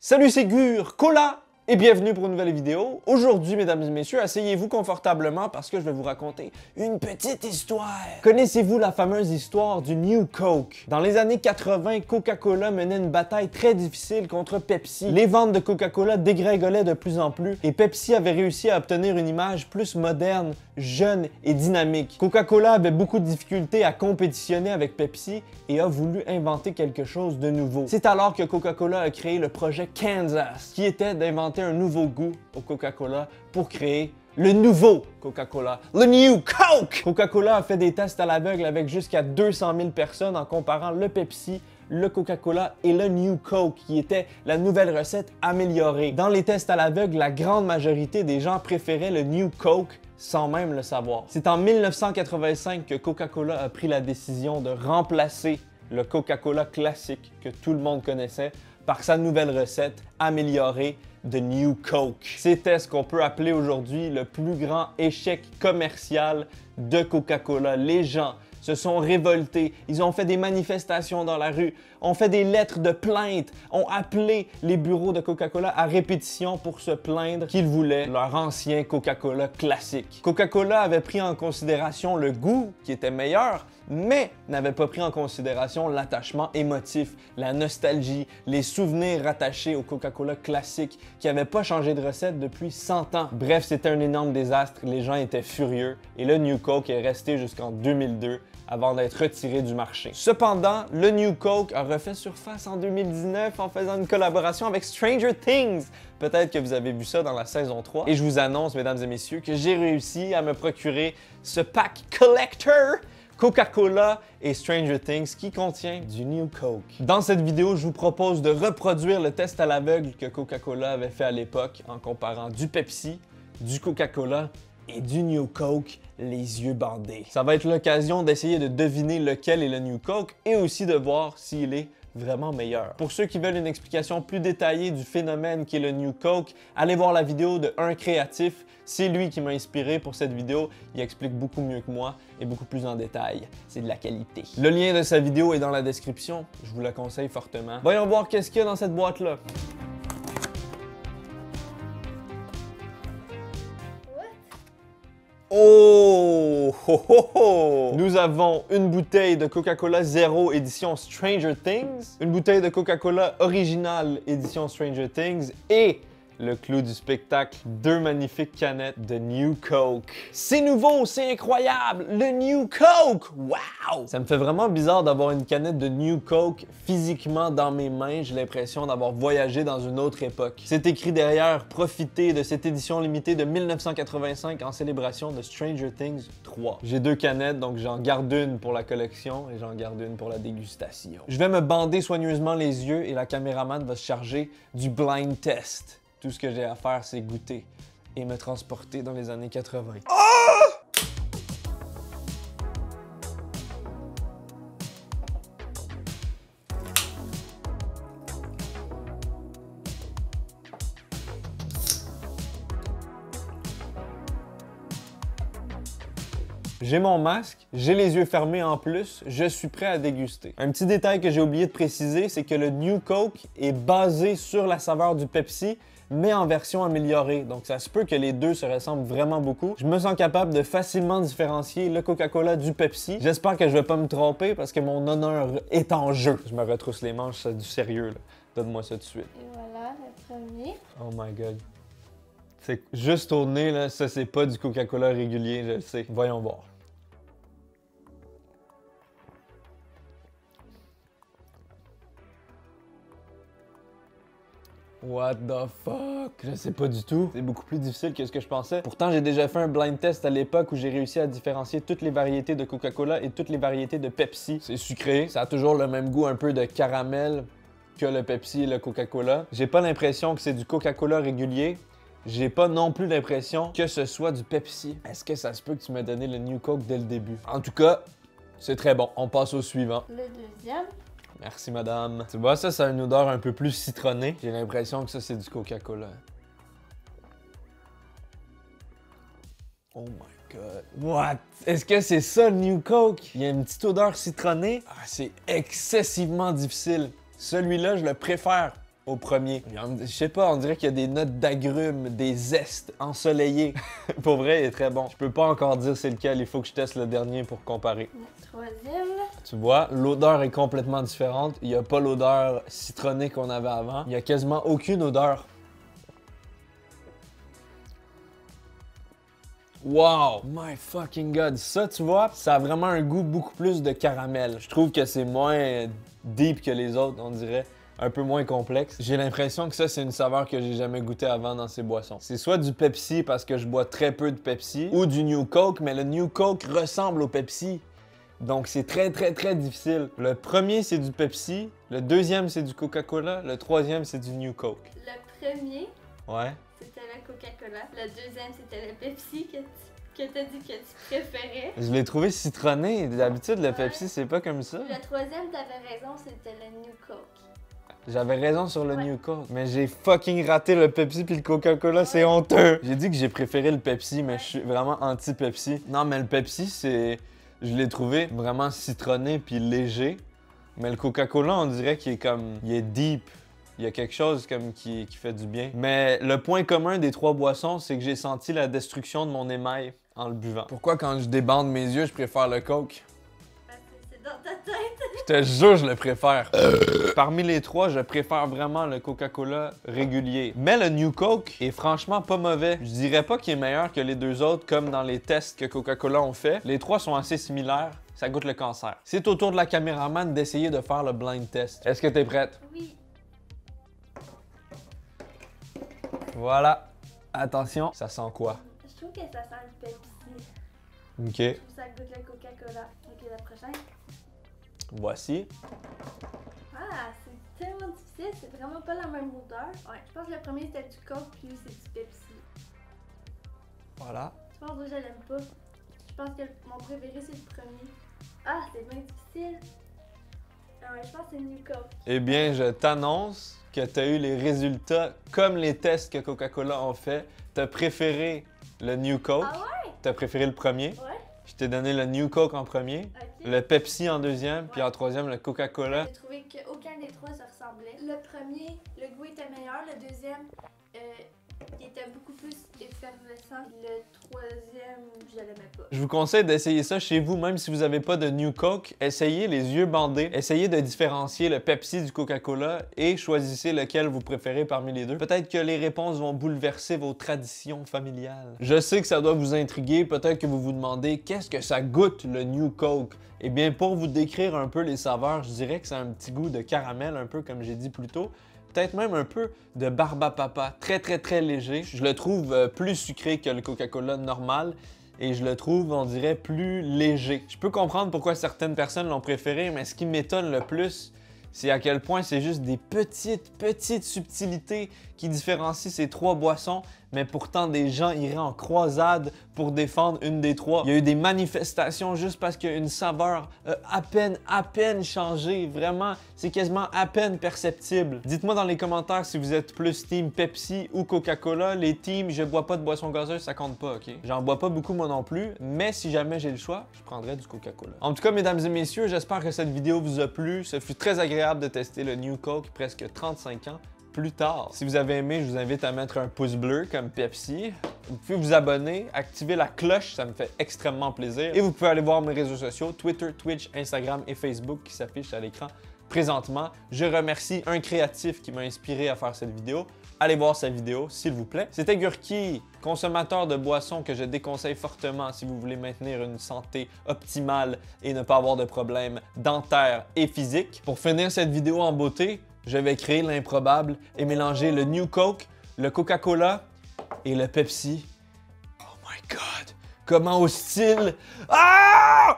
Salut, c'est Gur, Cola et bienvenue pour une nouvelle vidéo. Aujourd'hui, mesdames et messieurs, asseyez-vous confortablement parce que je vais vous raconter une petite histoire. Connaissez-vous la fameuse histoire du New Coke? Dans les années 80, Coca-Cola menait une bataille très difficile contre Pepsi. Les ventes de Coca-Cola dégringolaient de plus en plus et Pepsi avait réussi à obtenir une image plus moderne, jeune et dynamique. Coca-Cola avait beaucoup de difficultés à compétitionner avec Pepsi et a voulu inventer quelque chose de nouveau. C'est alors que Coca-Cola a créé le projet Kansas, qui était d'inventer un nouveau goût au Coca-Cola pour créer le nouveau Coca-Cola, le New Coke! Coca-Cola a fait des tests à l'aveugle avec jusqu'à 200 000 personnes en comparant le Pepsi, le Coca-Cola et le New Coke, qui était la nouvelle recette améliorée. Dans les tests à l'aveugle, la grande majorité des gens préféraient le New Coke sans même le savoir. C'est en 1985 que Coca-Cola a pris la décision de remplacer le Coca-Cola classique que tout le monde connaissait par sa nouvelle recette améliorée de New Coke. C'était ce qu'on peut appeler aujourd'hui le plus grand échec commercial de Coca-Cola. Les gens se sont révoltés, ils ont fait des manifestations dans la rue, ont fait des lettres de plainte, ont appelé les bureaux de Coca-Cola à répétition pour se plaindre qu'ils voulaient leur ancien Coca-Cola classique. Coca-Cola avait pris en considération le goût qui était meilleur, mais n'avait pas pris en considération l'attachement émotif, la nostalgie, les souvenirs rattachés au Coca-Cola classique qui n'avait pas changé de recette depuis 100 ans. Bref, c'était un énorme désastre, les gens étaient furieux et le New Coke est resté jusqu'en 2002 avant d'être retiré du marché. Cependant, le New Coke a refait surface en 2019 en faisant une collaboration avec Stranger Things. Peut-être que vous avez vu ça dans la saison 3. Et je vous annonce, mesdames et messieurs, que j'ai réussi à me procurer ce pack collector Coca-Cola et Stranger Things qui contient du New Coke. Dans cette vidéo, je vous propose de reproduire le test à l'aveugle que Coca-Cola avait fait à l'époque en comparant du Pepsi, du Coca-Cola et du New Coke, les yeux bandés. Ça va être l'occasion d'essayer de deviner lequel est le New Coke et aussi de voir s'il est vraiment meilleur. Pour ceux qui veulent une explication plus détaillée du phénomène qui est le New Coke, allez voir la vidéo de Un Créatif. C'est lui qui m'a inspiré pour cette vidéo. Il explique beaucoup mieux que moi et beaucoup plus en détail. C'est de la qualité. Le lien de sa vidéo est dans la description. Je vous la conseille fortement. Voyons voir qu'est-ce qu'il y a dans cette boîte-là. Oh, ho, ho, ho! Nous avons une bouteille de Coca-Cola Zero édition Stranger Things, une bouteille de Coca-Cola originale édition Stranger Things et le clou du spectacle, deux magnifiques canettes de New Coke. C'est nouveau, c'est incroyable! Le New Coke! Wow! Ça me fait vraiment bizarre d'avoir une canette de New Coke physiquement dans mes mains. J'ai l'impression d'avoir voyagé dans une autre époque. C'est écrit derrière, profitez de cette édition limitée de 1985 en célébration de Stranger Things 3. J'ai deux canettes, donc j'en garde une pour la collection et j'en garde une pour la dégustation. Je vais me bander soigneusement les yeux et la caméraman va se charger du blind test. Tout ce que j'ai à faire, c'est goûter et me transporter dans les années 80. Oh! J'ai mon masque, j'ai les yeux fermés en plus, je suis prêt à déguster. Un petit détail que j'ai oublié de préciser, c'est que le New Coke est basé sur la saveur du Pepsi, mais en version améliorée. Donc ça se peut que les deux se ressemblent vraiment beaucoup. Je me sens capable de facilement différencier le Coca-Cola du Pepsi. J'espère que je vais pas me tromper parce que mon honneur est en jeu. Je me retrousse les manches, c'est du sérieux là. Donne-moi ça tout de suite. Et voilà, le premier. Oh my god. C'est juste au nez là, ça c'est pas du Coca-Cola régulier, je le sais. Voyons voir. What the fuck? Je sais pas du tout. C'est beaucoup plus difficile que ce que je pensais. Pourtant, j'ai déjà fait un blind test à l'époque où j'ai réussi à différencier toutes les variétés de Coca-Cola et toutes les variétés de Pepsi. C'est sucré, ça a toujours le même goût un peu de caramel que le Pepsi et le Coca-Cola. J'ai pas l'impression que c'est du Coca-Cola régulier. J'ai pas non plus l'impression que ce soit du Pepsi. Est-ce que ça se peut que tu m'aies donné le New Coke dès le début? En tout cas, c'est très bon. On passe au suivant. Le deuxième. Merci, madame. Tu vois, ça a une odeur un peu plus citronnée. J'ai l'impression que ça, c'est du Coca-Cola. Oh my god. What? Est-ce que c'est ça, le New Coke? Il y a une petite odeur citronnée. Ah, c'est excessivement difficile. Celui-là, je le préfère au premier. Je sais pas, on dirait qu'il y a des notes d'agrumes, des zestes ensoleillés. Pour vrai, il est très bon. Je peux pas encore dire c'est lequel, il faut que je teste le dernier pour comparer. Le troisième. Tu vois, l'odeur est complètement différente. Il y a pas l'odeur citronnée qu'on avait avant. Il y a quasiment aucune odeur. Wow! My fucking god! Ça, tu vois, ça a vraiment un goût beaucoup plus de caramel. Je trouve que c'est moins deep que les autres, on dirait. Un peu moins complexe. J'ai l'impression que ça, c'est une saveur que j'ai jamais goûté avant dans ces boissons. C'est soit du Pepsi parce que je bois très peu de Pepsi, ou du New Coke, mais le New Coke ressemble au Pepsi. Donc c'est très difficile. Le premier, c'est du Pepsi. Le deuxième, c'est du Coca-Cola. Le troisième, c'est du New Coke. Le premier, Ouais. c'était le Coca-Cola. Le deuxième, c'était le Pepsi que t'as dit que tu préférais. Je l'ai trouvé citronné. D'habitude, le Pepsi, c'est pas comme ça. Le troisième, t'avais raison, c'était le New Coke. J'avais raison sur le New Coke, mais j'ai fucking raté le Pepsi puis le Coca-Cola, c'est honteux! J'ai dit que j'ai préféré le Pepsi, mais je suis vraiment anti-Pepsi. Non, mais le Pepsi, c'est... Je l'ai trouvé vraiment citronné puis léger. Mais le Coca-Cola, on dirait qu'il est comme... Il est deep. Il y a quelque chose comme qui fait du bien. Mais le point commun des trois boissons, c'est que j'ai senti la destruction de mon émail en le buvant. Pourquoi quand je débande mes yeux, je préfère le Coke? Parce que c'est dans ta tête. Je te jure, je le préfère. Parmi les trois, je préfère vraiment le Coca-Cola régulier. Mais le New Coke est franchement pas mauvais. Je dirais pas qu'il est meilleur que les deux autres, comme dans les tests que Coca-Cola ont fait. Les trois sont assez similaires. Ça goûte le cancer. C'est au tour de la caméraman d'essayer de faire le blind test. Est-ce que t'es prête? Oui. Voilà. Attention. Ça sent quoi? Je trouve que ça sent le Pepsi. OK. Je trouve que ça goûte le Coca-Cola. Ok, la prochaine. Voici. Ah, c'est tellement difficile, c'est vraiment pas la même odeur. Ouais, je pense que le premier c'était du Coke, puis c'est du Pepsi. Voilà. Je pense que je l'aime pas. Je pense que mon préféré c'est le premier. Ah, c'est bien difficile. Ah ouais, je pense que c'est New Coke. Eh bien, je t'annonce que tu as eu les résultats comme les tests que Coca-Cola ont fait. Tu as préféré le New Coke. Ah ouais? Tu as préféré le premier. Ouais. Je t'ai donné le New Coke en premier, Ok. le Pepsi en deuxième, puis Ouais. en troisième, le Coca-Cola. J'ai trouvé qu'aucun des trois se ressemblait. Le premier, le goût était meilleur. Le deuxième, il était beaucoup plus effervescent. Le troisième, je l'aimais pas. Je vous conseille d'essayer ça chez vous, même si vous n'avez pas de New Coke. Essayez les yeux bandés. Essayez de différencier le Pepsi du Coca-Cola et choisissez lequel vous préférez parmi les deux. Peut-être que les réponses vont bouleverser vos traditions familiales. Je sais que ça doit vous intriguer. Peut-être que vous vous demandez qu'est-ce que ça goûte le New Coke. Eh bien, pour vous décrire un peu les saveurs, je dirais que c'est un petit goût de caramel, un peu comme j'ai dit plus tôt. Peut-être même un peu de barbe à papa, très léger. Je le trouve plus sucré que le Coca-Cola normal et je le trouve, on dirait, plus léger. Je peux comprendre pourquoi certaines personnes l'ont préféré, mais ce qui m'étonne le plus, c'est à quel point c'est juste des petites subtilités qui différencient ces trois boissons, mais pourtant des gens iraient en croisade pour défendre une des trois. Il y a eu des manifestations juste parce qu'une saveur a à peine changé. Vraiment, c'est quasiment à peine perceptible. Dites-moi dans les commentaires si vous êtes plus team Pepsi ou Coca-Cola. Les teams, je bois pas de boisson gazeuse, ça compte pas, ok? J'en bois pas beaucoup moi non plus, mais si jamais j'ai le choix, je prendrais du Coca-Cola. En tout cas, mesdames et messieurs, j'espère que cette vidéo vous a plu. Ce fut très agréable de tester le New Coke presque 35 ans plus tard. Si vous avez aimé, je vous invite à mettre un pouce bleu comme Pepsi. Vous pouvez vous abonner, activer la cloche, ça me fait extrêmement plaisir. Et vous pouvez aller voir mes réseaux sociaux, Twitter, Twitch, Instagram et Facebook qui s'affichent à l'écran présentement. Je remercie un créatif qui m'a inspiré à faire cette vidéo. Allez voir sa vidéo, s'il vous plaît. C'était Gurki, consommateur de boissons que je déconseille fortement si vous voulez maintenir une santé optimale et ne pas avoir de problèmes dentaires et physiques. Pour finir cette vidéo en beauté, je vais créer l'improbable et mélanger le New Coke, le Coca-Cola et le Pepsi. Oh my God! Comment hostile! Ah!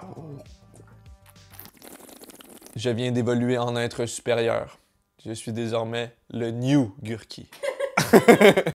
Je viens d'évoluer en être supérieur. Je suis désormais le New Gurki.